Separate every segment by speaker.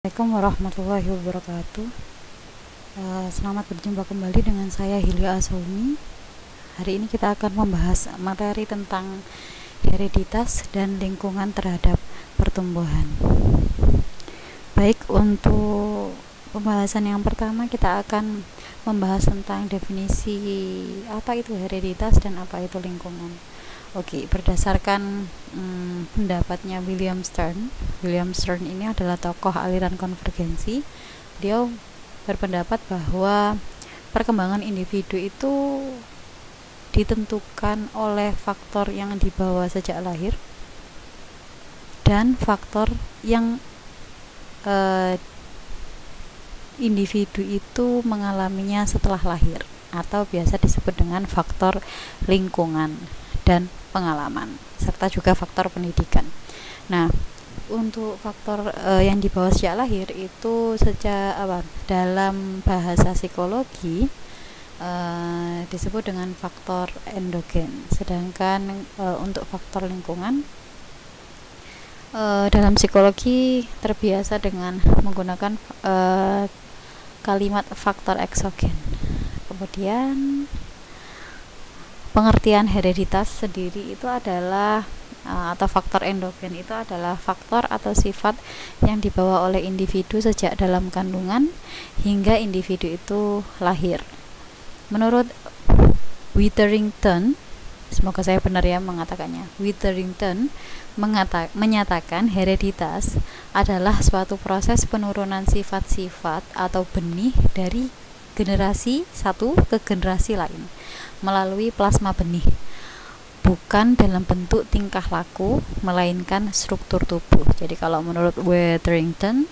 Speaker 1: Assalamualaikum warahmatullahi wabarakatuh. Selamat berjumpa kembali dengan saya Hilya Asoumi. Hari ini kita akan membahas materi tentang hereditas dan lingkungan terhadap pertumbuhan. Baik, untuk pembahasan yang pertama kita akan membahas tentang definisi apa itu hereditas dan apa itu lingkungan. Oke, berdasarkan pendapatnya William Stern ini adalah tokoh aliran konvergensi. Dia berpendapat bahwa perkembangan individu itu ditentukan oleh faktor yang dibawa sejak lahir dan faktor yang individu itu mengalaminya setelah lahir, atau biasa disebut dengan faktor lingkungan dan pengalaman, serta juga faktor pendidikan. Nah, untuk faktor yang dibawa sejak lahir itu dalam bahasa psikologi disebut dengan faktor endogen. Sedangkan untuk faktor lingkungan dalam psikologi terbiasa dengan menggunakan kalimat faktor eksogen. Kemudian pengertian hereditas sendiri itu adalah atau faktor endogen itu adalah faktor atau sifat yang dibawa oleh individu sejak dalam kandungan hingga individu itu lahir. Menurut Witherington, semoga saya benar ya mengatakannya, Witherington menyatakan hereditas adalah suatu proses penurunan sifat-sifat atau benih dari generasi satu ke generasi lain melalui plasma benih, bukan dalam bentuk tingkah laku melainkan struktur tubuh. Jadi kalau menurut Witherington,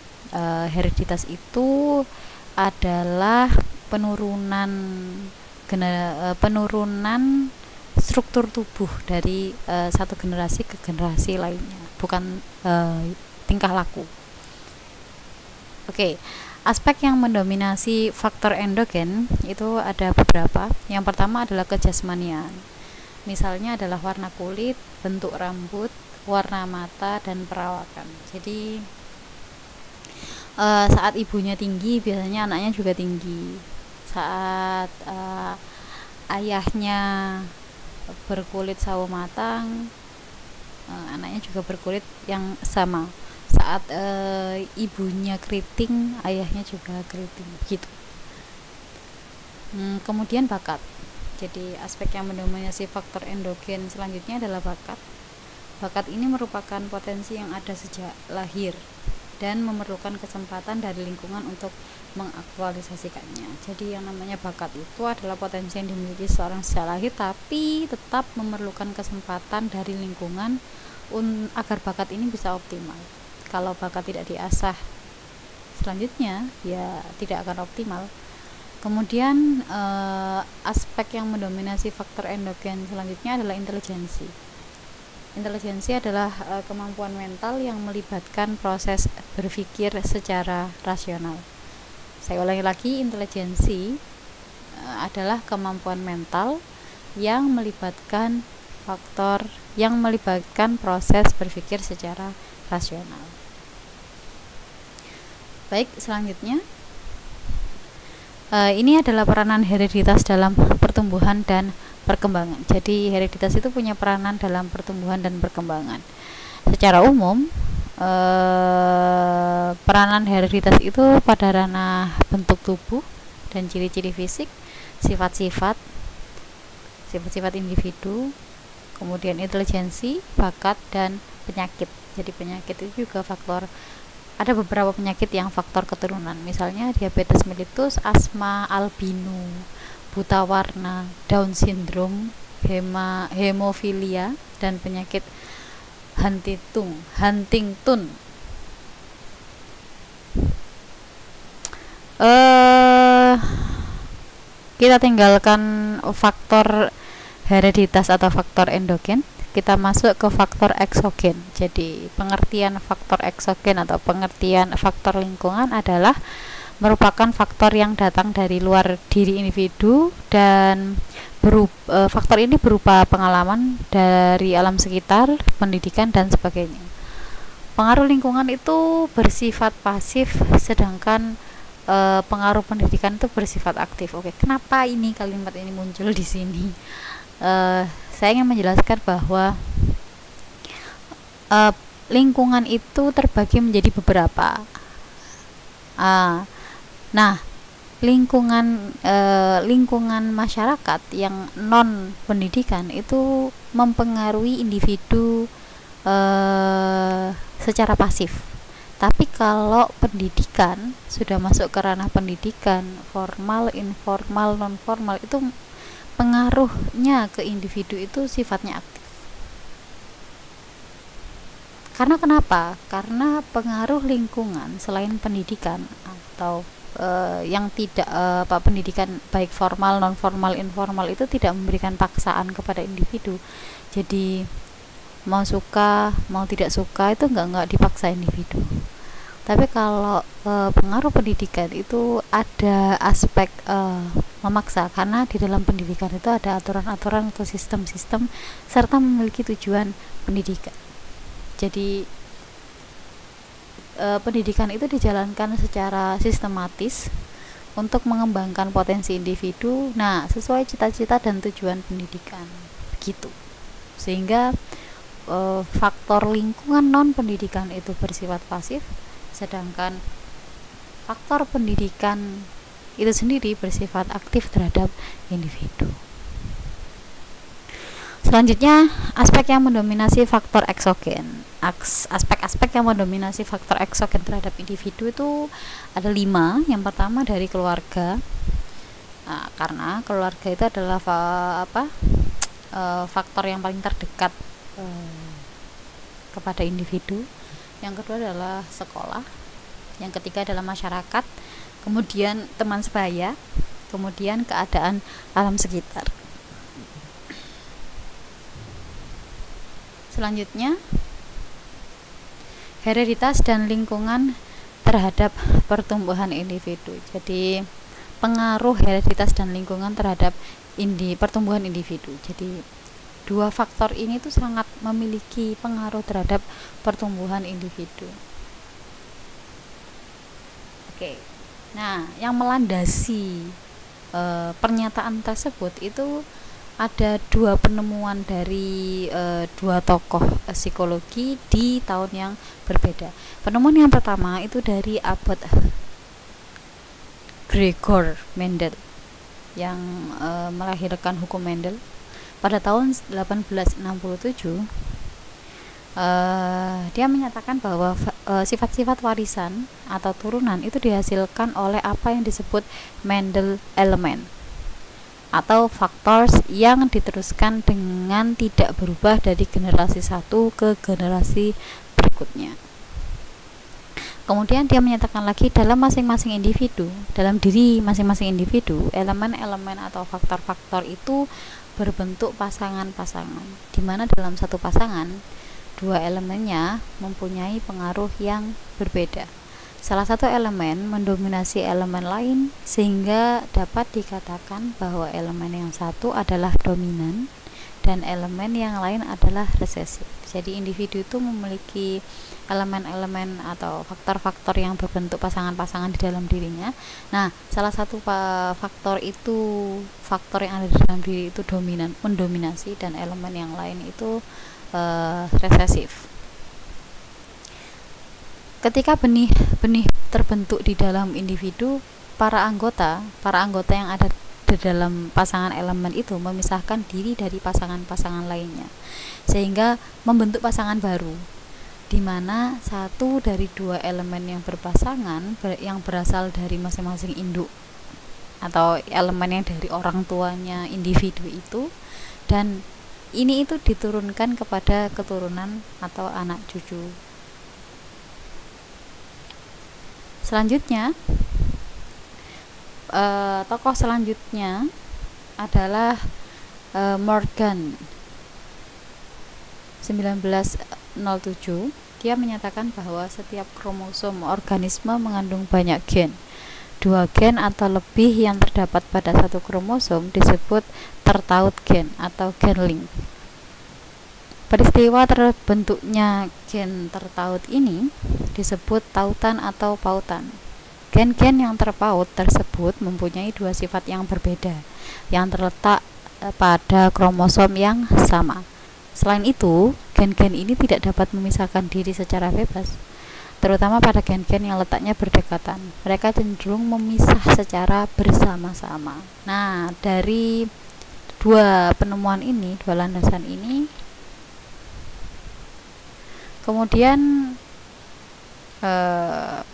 Speaker 1: hereditas itu adalah penurunan struktur tubuh dari satu generasi ke generasi lainnya, bukan tingkah laku. Oke. Aspek yang mendominasi faktor endogen itu ada beberapa. Yang pertama adalah kejasmanian. Misalnya adalah warna kulit, bentuk rambut, warna mata, dan perawakan. Jadi saat ibunya tinggi, biasanya anaknya juga tinggi. Saat ayahnya berkulit sawo matang, anaknya juga berkulit yang sama. Saat ibunya keriting, ayahnya juga keriting, begitu. Kemudian bakat. Jadi aspek yang mendominasi faktor endogen selanjutnya adalah bakat. Bakat ini merupakan potensi yang ada sejak lahir dan memerlukan kesempatan dari lingkungan untuk mengaktualisasikannya. Jadi yang namanya bakat itu adalah potensi yang dimiliki seorang sejak lahir, tapi tetap memerlukan kesempatan dari lingkungan agar bakat ini bisa optimal. Kalau bakat tidak diasah selanjutnya, ya tidak akan optimal. Kemudian aspek yang mendominasi faktor endogen selanjutnya adalah intelijensi. Intelijensi adalah kemampuan mental yang melibatkan proses berpikir secara rasional. Saya ulangi lagi, intelijensi adalah kemampuan mental yang melibatkan proses berpikir secara rasional. Baik, selanjutnya ini adalah peranan hereditas dalam pertumbuhan dan perkembangan. Jadi hereditas itu punya peranan dalam pertumbuhan dan perkembangan. Secara umum, peranan hereditas itu pada ranah bentuk tubuh dan ciri-ciri fisik, sifat-sifat individu, kemudian intelijensi, bakat, dan penyakit. Jadi penyakit itu juga faktor. Ada beberapa penyakit yang faktor keturunan, misalnya diabetes mellitus, asma, albino, buta warna, Down syndrome, hemofilia, dan penyakit Huntington. Kita tinggalkan faktor hereditas atau faktor endogen, kita masuk ke faktor eksogen. Jadi pengertian faktor eksogen atau pengertian faktor lingkungan adalah merupakan faktor yang datang dari luar diri individu dan faktor ini berupa pengalaman dari alam sekitar, pendidikan, dan sebagainya. pengaruh lingkungan itu bersifat pasif, sedangkan pengaruh pendidikan itu bersifat aktif. Oke, kenapa ini kalimat ini muncul di sini? Saya ingin menjelaskan bahwa lingkungan itu terbagi menjadi beberapa. Nah, lingkungan masyarakat yang non pendidikan itu mempengaruhi individu secara pasif. Tapi kalau pendidikan sudah masuk ke ranah pendidikan formal, informal, non formal, itu pengaruhnya ke individu itu sifatnya aktif. Karena kenapa? Karena pengaruh lingkungan selain pendidikan atau yang tidak pendidikan baik formal, non formal, informal itu tidak memberikan paksaan kepada individu. Jadi mau suka mau tidak suka itu nggak dipaksa individu. Tapi kalau pengaruh pendidikan itu ada aspek memaksa, karena di dalam pendidikan itu ada aturan-aturan atau sistem-sistem serta memiliki tujuan pendidikan. Jadi pendidikan itu dijalankan secara sistematis untuk mengembangkan potensi individu, sesuai cita-cita dan tujuan pendidikan begitu. Sehingga faktor lingkungan non pendidikan itu bersifat pasif, sedangkan faktor pendidikan itu sendiri bersifat aktif terhadap individu. Selanjutnya, aspek yang mendominasi faktor eksogen. Aspek-aspek yang mendominasi faktor eksogen terhadap individu itu ada 5. Yang pertama dari keluarga. Karena keluarga itu adalah faktor yang paling terdekat kepada individu. Yang kedua adalah sekolah. Yang ketiga adalah masyarakat, kemudian teman sebaya, kemudian keadaan alam sekitar. Selanjutnya, hereditas dan lingkungan terhadap pertumbuhan individu. Jadi pengaruh hereditas dan lingkungan terhadap pertumbuhan individu. Jadi dua faktor ini tuh sangat memiliki pengaruh terhadap pertumbuhan individu. Oke. Nah, yang melandasi pernyataan tersebut itu ada 2 penemuan dari 2 tokoh psikologi di tahun yang berbeda. Penemuan yang pertama itu dari Abbot Gregor Mendel yang melahirkan hukum Mendel pada tahun 1867. Dia menyatakan bahwa sifat-sifat warisan atau turunan itu dihasilkan oleh apa yang disebut Mendel element atau faktor yang diteruskan dengan tidak berubah dari generasi satu ke generasi berikutnya. Kemudian dia menyatakan lagi dalam masing-masing individu, dalam diri masing-masing individu, elemen-elemen atau faktor-faktor itu berbentuk pasangan-pasangan, di mana dalam satu pasangan 2 elemennya mempunyai pengaruh yang berbeda. Salah satu elemen mendominasi elemen lain sehingga dapat dikatakan bahwa elemen yang satu adalah dominan dan elemen yang lain adalah resesif. Jadi individu itu memiliki elemen-elemen atau faktor-faktor yang berbentuk pasangan-pasangan di dalam dirinya. Nah, salah satu faktor yang ada di dalam diri itu dominan, mendominasi, dan elemen yang lain itu resesif. Ketika benih-benih terbentuk di dalam individu, para anggota yang ada di dalam pasangan elemen itu memisahkan diri dari pasangan-pasangan lainnya, sehingga membentuk pasangan baru, di mana satu dari 2 elemen yang berpasangan yang berasal dari masing-masing induk atau elemen yang dari orang tuanya individu itu, dan ini itu diturunkan kepada keturunan atau anak cucu. Selanjutnya, tokoh selanjutnya adalah Morgan 1907. Dia menyatakan bahwa setiap kromosom organisme mengandung banyak gen. 2 gen atau lebih yang terdapat pada satu kromosom disebut tertaut gen atau gen link. Peristiwa terbentuknya gen tertaut ini disebut tautan atau pautan. Gen-gen yang terpaut tersebut mempunyai dua sifat yang berbeda yang terletak pada kromosom yang sama. Selain itu, gen-gen ini tidak dapat memisahkan diri secara bebas, terutama pada gen-gen yang letaknya berdekatan. Mereka cenderung memisah secara bersama-sama. Nah, dari dua penemuan ini, dua landasan ini, kemudian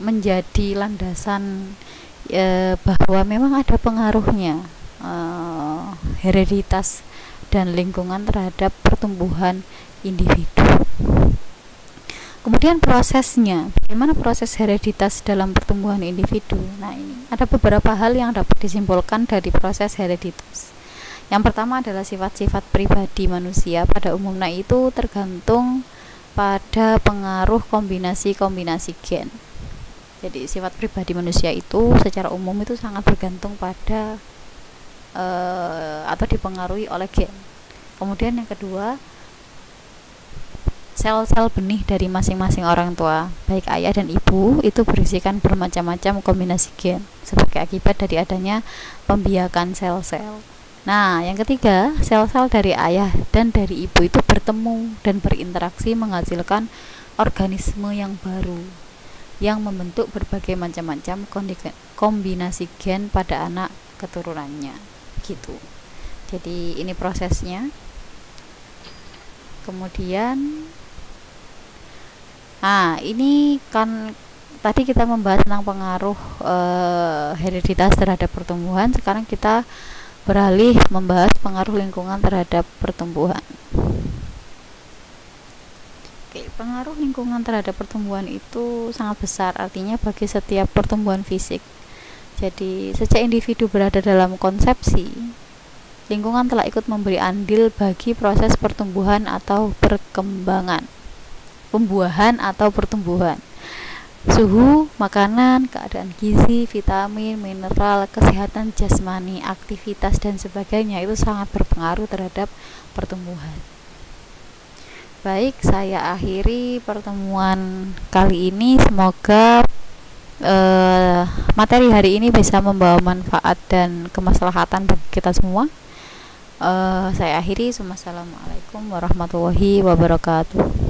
Speaker 1: menjadi landasan bahwa memang ada pengaruhnya hereditas dan lingkungan terhadap pertumbuhan individu. Kemudian prosesnya, bagaimana proses hereditas dalam pertumbuhan individu? Nah, ini ada beberapa hal yang dapat disimpulkan dari proses hereditas. Yang pertama adalah sifat-sifat pribadi manusia pada umumnya itu tergantung pada pengaruh kombinasi-kombinasi gen. Jadi sifat pribadi manusia itu secara umum itu sangat bergantung pada atau dipengaruhi oleh gen. Kemudian yang kedua, sel-sel benih dari masing-masing orang tua, baik ayah dan ibu, itu berisikan bermacam-macam kombinasi gen sebagai akibat dari adanya pembiakan sel-sel. Nah, yang ketiga, sel-sel dari ayah dan dari ibu itu bertemu dan berinteraksi menghasilkan organisme yang baru yang membentuk berbagai macam-macam kombinasi gen pada anak keturunannya. Gitu. Jadi ini prosesnya. Kemudian ini kan tadi kita membahas tentang pengaruh hereditas terhadap pertumbuhan. Sekarang kita beralih membahas pengaruh lingkungan terhadap pertumbuhan. Oke, pengaruh lingkungan terhadap pertumbuhan itu sangat besar, artinya bagi setiap pertumbuhan fisik. Jadi, sejak individu berada dalam konsepsi, lingkungan telah ikut memberi andil bagi proses pertumbuhan atau perkembangan, pembuahan atau pertumbuhan. Suhu, makanan, keadaan gizi, vitamin, mineral, kesehatan jasmani, aktivitas dan sebagainya itu sangat berpengaruh terhadap pertumbuhan. Baik, saya akhiri pertemuan kali ini. Semoga materi hari ini bisa membawa manfaat dan kemaslahatan bagi kita semua. Saya akhiri. Wassalamualaikum warahmatullahi wabarakatuh.